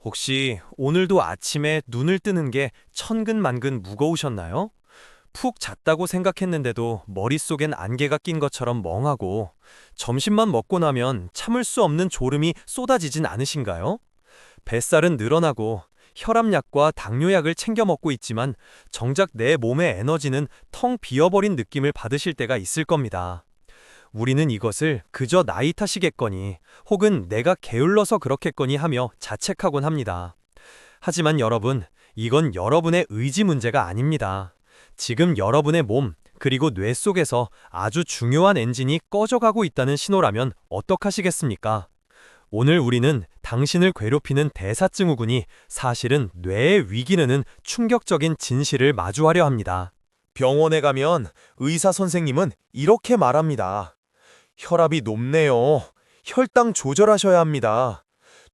혹시 오늘도 아침에 눈을 뜨는 게 천근만근 무거우셨나요? 푹 잤다고 생각했는데도 머릿속엔 안개가 낀 것처럼 멍하고 점심만 먹고 나면 참을 수 없는 졸음이 쏟아지진 않으신가요? 뱃살은 늘어나고 혈압약과 당뇨약을 챙겨 먹고 있지만 정작 내 몸의 에너지는 텅 비어버린 느낌을 받으실 때가 있을 겁니다. 우리는 이것을 그저 나이 탓이겠거니 혹은 내가 게을러서 그렇겠거니 하며 자책하곤 합니다. 하지만 여러분, 이건 여러분의 의지 문제가 아닙니다. 지금 여러분의 몸, 그리고 뇌 속에서 아주 중요한 엔진이 꺼져가고 있다는 신호라면 어떡하시겠습니까? 오늘 우리는 당신을 괴롭히는 대사증후군이 사실은 뇌의 위기라는 충격적인 진실을 마주하려 합니다. 병원에 가면 의사 선생님은 이렇게 말합니다. 혈압이 높네요. 혈당 조절하셔야 합니다.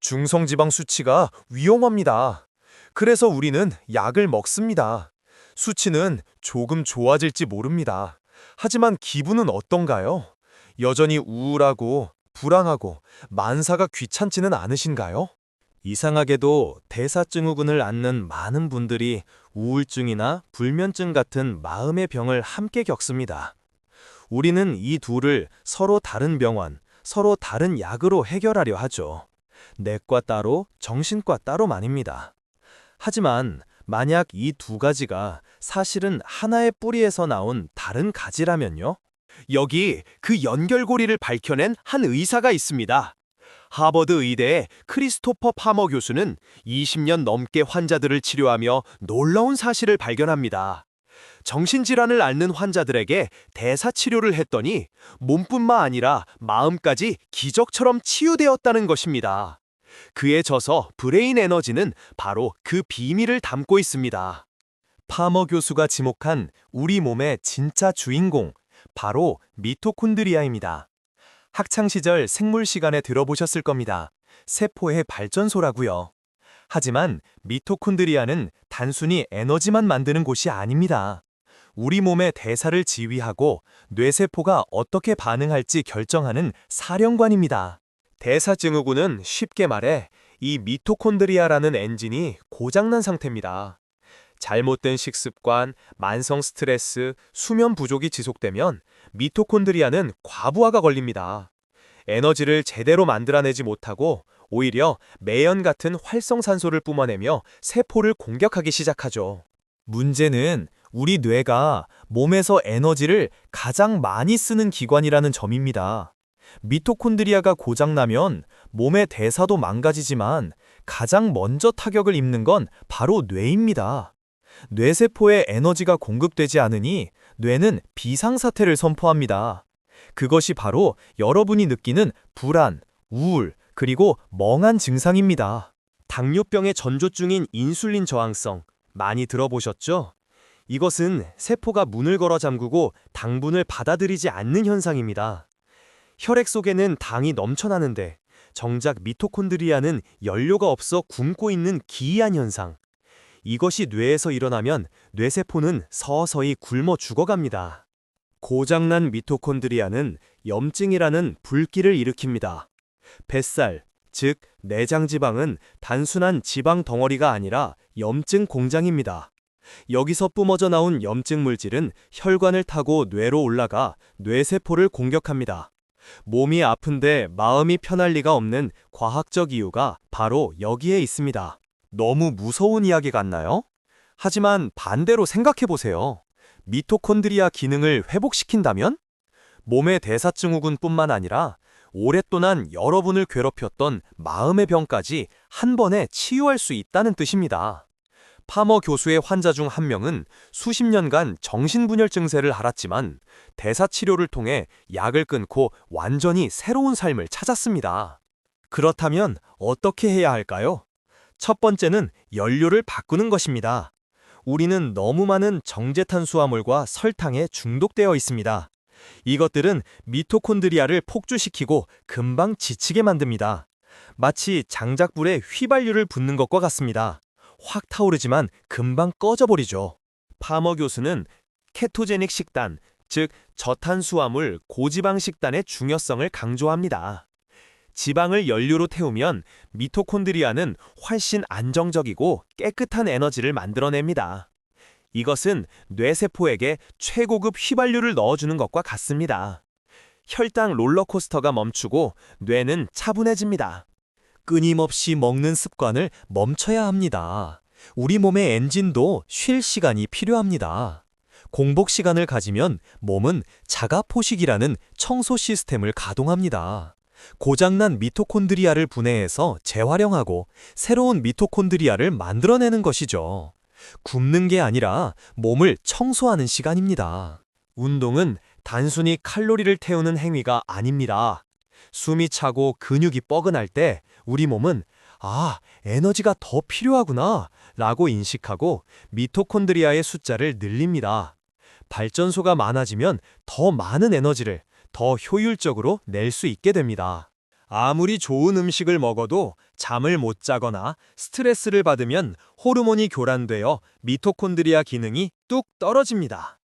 중성지방 수치가 위험합니다. 그래서 우리는 약을 먹습니다. 수치는 조금 좋아질지 모릅니다. 하지만 기분은 어떤가요? 여전히 우울하고 불안하고 만사가 귀찮지는 않으신가요? 이상하게도 대사증후군을 앓는 많은 분들이 우울증이나 불면증 같은 마음의 병을 함께 겪습니다. 우리는 이 둘을 서로 다른 병원, 서로 다른 약으로 해결하려 하죠. 내과 따로, 정신과 따로 말입니다. 하지만 만약 이 두 가지가 사실은 하나의 뿌리에서 나온 다른 가지라면요? 여기 그 연결고리를 밝혀낸 한 의사가 있습니다. 하버드 의대의 크리스토퍼 파머 교수는 20년 넘게 환자들을 치료하며 놀라운 사실을 발견합니다. 정신질환을 앓는 환자들에게 대사치료를 했더니 몸뿐만 아니라 마음까지 기적처럼 치유되었다는 것입니다. 그의 저서 브레인 에너지는 바로 그 비밀을 담고 있습니다. 파머 교수가 지목한 우리 몸의 진짜 주인공, 바로 미토콘드리아입니다. 학창시절 생물 시간에 들어보셨을 겁니다. 세포의 발전소라고요. 하지만 미토콘드리아는 단순히 에너지만 만드는 곳이 아닙니다. 우리 몸의 대사를 지휘하고 뇌세포가 어떻게 반응할지 결정하는 사령관입니다. 대사증후군은 쉽게 말해 이 미토콘드리아라는 엔진이 고장난 상태입니다. 잘못된 식습관, 만성 스트레스, 수면 부족이 지속되면 미토콘드리아는 과부하가 걸립니다. 에너지를 제대로 만들어내지 못하고 오히려 매연 같은 활성산소를 뿜어내며 세포를 공격하기 시작하죠. 문제는 우리 뇌가 몸에서 에너지를 가장 많이 쓰는 기관이라는 점입니다. 미토콘드리아가 고장나면 몸의 대사도 망가지지만 가장 먼저 타격을 입는 건 바로 뇌입니다. 뇌세포에 에너지가 공급되지 않으니 뇌는 비상사태를 선포합니다. 그것이 바로 여러분이 느끼는 불안, 우울, 그리고 멍한 증상입니다. 당뇨병의 전조증인 인슐린 저항성, 많이 들어보셨죠? 이것은 세포가 문을 걸어 잠그고 당분을 받아들이지 않는 현상입니다. 혈액 속에는 당이 넘쳐나는데 정작 미토콘드리아는 연료가 없어 굶고 있는 기이한 현상. 이것이 뇌에서 일어나면 뇌세포는 서서히 굶어 죽어갑니다. 고장난 미토콘드리아는 염증이라는 불길을 일으킵니다. 뱃살, 즉 내장지방은 단순한 지방 덩어리가 아니라 염증 공장입니다. 여기서 뿜어져 나온 염증 물질은 혈관을 타고 뇌로 올라가 뇌세포를 공격합니다. 몸이 아픈데 마음이 편할 리가 없는 과학적 이유가 바로 여기에 있습니다. 너무 무서운 이야기 같나요? 하지만 반대로 생각해보세요. 미토콘드리아 기능을 회복시킨다면? 몸의 대사증후군뿐만 아니라 오랫동안 여러분을 괴롭혔던 마음의 병까지 한 번에 치유할 수 있다는 뜻입니다. 파머 교수의 환자 중 한 명은 수십 년간 정신분열 증세를 앓았지만 대사치료를 통해 약을 끊고 완전히 새로운 삶을 찾았습니다. 그렇다면 어떻게 해야 할까요? 첫 번째는 연료를 바꾸는 것입니다. 우리는 너무 많은 정제탄수화물과 설탕에 중독되어 있습니다. 이것들은 미토콘드리아를 폭주시키고 금방 지치게 만듭니다. 마치 장작불에 휘발유를 붓는 것과 같습니다. 확 타오르지만 금방 꺼져버리죠. 파머 교수는 케토제닉 식단, 즉 저탄수화물 고지방 식단의 중요성을 강조합니다. 지방을 연료로 태우면 미토콘드리아는 훨씬 안정적이고 깨끗한 에너지를 만들어냅니다. 이것은 뇌세포에게 최고급 휘발유를 넣어주는 것과 같습니다. 혈당 롤러코스터가 멈추고 뇌는 차분해집니다. 끊임없이 먹는 습관을 멈춰야 합니다. 우리 몸의 엔진도 쉴 시간이 필요합니다. 공복 시간을 가지면 몸은 자가포식이라는 청소 시스템을 가동합니다. 고장난 미토콘드리아를 분해해서 재활용하고 새로운 미토콘드리아를 만들어내는 것이죠. 굶는 게 아니라 몸을 청소하는 시간입니다. 운동은 단순히 칼로리를 태우는 행위가 아닙니다. 숨이 차고 근육이 뻐근할 때 우리 몸은 에너지가 더 필요하구나 라고 인식하고 미토콘드리아의 숫자를 늘립니다. 발전소가 많아지면 더 많은 에너지를 더 효율적으로 낼 수 있게 됩니다. 아무리 좋은 음식을 먹어도 잠을 못 자거나 스트레스를 받으면 호르몬이 교란되어 미토콘드리아 기능이 뚝 떨어집니다.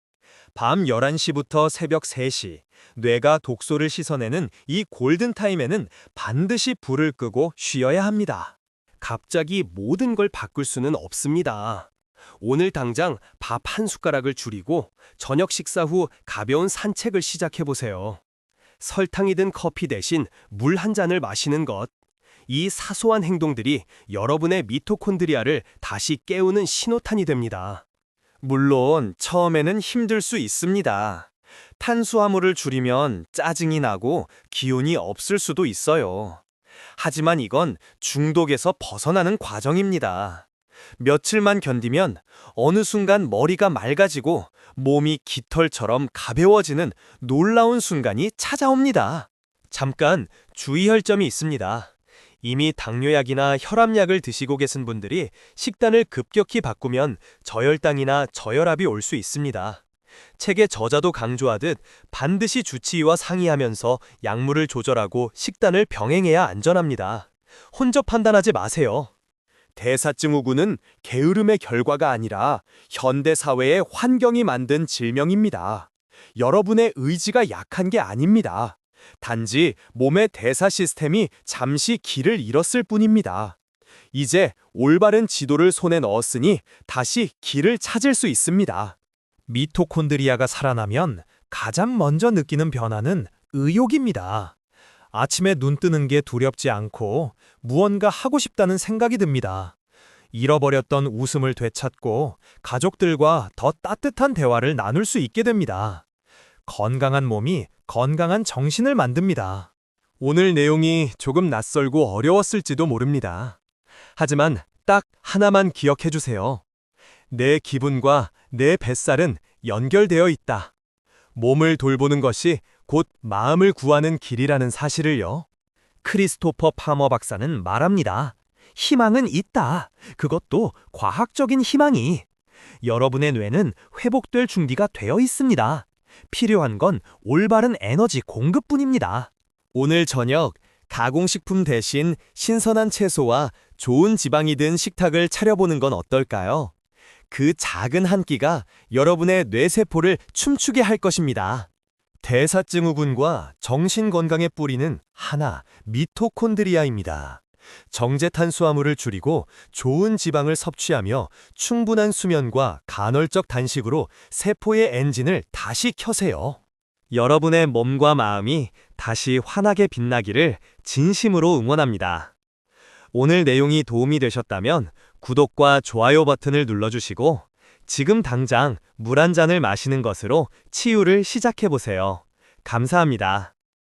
밤 11시부터 새벽 3시, 뇌가 독소를 씻어내는 이 골든타임에는 반드시 불을 끄고 쉬어야 합니다. 갑자기 모든 걸 바꿀 수는 없습니다. 오늘 당장 밥 한 숟가락을 줄이고 저녁 식사 후 가벼운 산책을 시작해보세요. 설탕이 든 커피 대신 물 한 잔을 마시는 것. 이 사소한 행동들이 여러분의 미토콘드리아를 다시 깨우는 신호탄이 됩니다. 물론 처음에는 힘들 수 있습니다. 탄수화물을 줄이면 짜증이 나고 기운이 없을 수도 있어요. 하지만 이건 중독에서 벗어나는 과정입니다. 며칠만 견디면 어느 순간 머리가 맑아지고 몸이 깃털처럼 가벼워지는 놀라운 순간이 찾아옵니다. 잠깐 주의할 점이 있습니다. 이미 당뇨약이나 혈압약을 드시고 계신 분들이 식단을 급격히 바꾸면 저혈당이나 저혈압이 올 수 있습니다. 책의 저자도 강조하듯 반드시 주치의와 상의하면서 약물을 조절하고 식단을 병행해야 안전합니다. 혼자 판단하지 마세요. 대사증후군은 게으름의 결과가 아니라 현대 사회의 환경이 만든 질병입니다. 여러분의 의지가 약한 게 아닙니다. 단지 몸의 대사 시스템이 잠시 길을 잃었을 뿐입니다. 이제 올바른 지도를 손에 넣었으니 다시 길을 찾을 수 있습니다. 미토콘드리아가 살아나면 가장 먼저 느끼는 변화는 의욕입니다. 아침에 눈 뜨는 게 두렵지 않고 무언가 하고 싶다는 생각이 듭니다. 잃어버렸던 웃음을 되찾고 가족들과 더 따뜻한 대화를 나눌 수 있게 됩니다. 건강한 몸이 건강한 정신을 만듭니다. 오늘 내용이 조금 낯설고 어려웠을지도 모릅니다. 하지만 딱 하나만 기억해 주세요. 내 기분과 내 뱃살은 연결되어 있다. 몸을 돌보는 것이 곧 마음을 구하는 길이라는 사실을요. 크리스토퍼 파머 박사는 말합니다. 희망은 있다. 그것도 과학적인 희망이. 여러분의 뇌는 회복될 준비가 되어 있습니다. 필요한 건 올바른 에너지 공급뿐입니다. 오늘 저녁 가공식품 대신 신선한 채소와 좋은 지방이 든 식탁을 차려보는 건 어떨까요? 그 작은 한 끼가 여러분의 뇌세포를 춤추게 할 것입니다. 대사증후군과 정신건강의 뿌리는 하나, 미토콘드리아입니다. 정제 탄수화물을 줄이고 좋은 지방을 섭취하며 충분한 수면과 간헐적 단식으로 세포의 엔진을 다시 켜세요. 여러분의 몸과 마음이 다시 환하게 빛나기를 진심으로 응원합니다. 오늘 내용이 도움이 되셨다면 구독과 좋아요 버튼을 눌러주시고 지금 당장 물 한 잔을 마시는 것으로 치유를 시작해보세요. 감사합니다.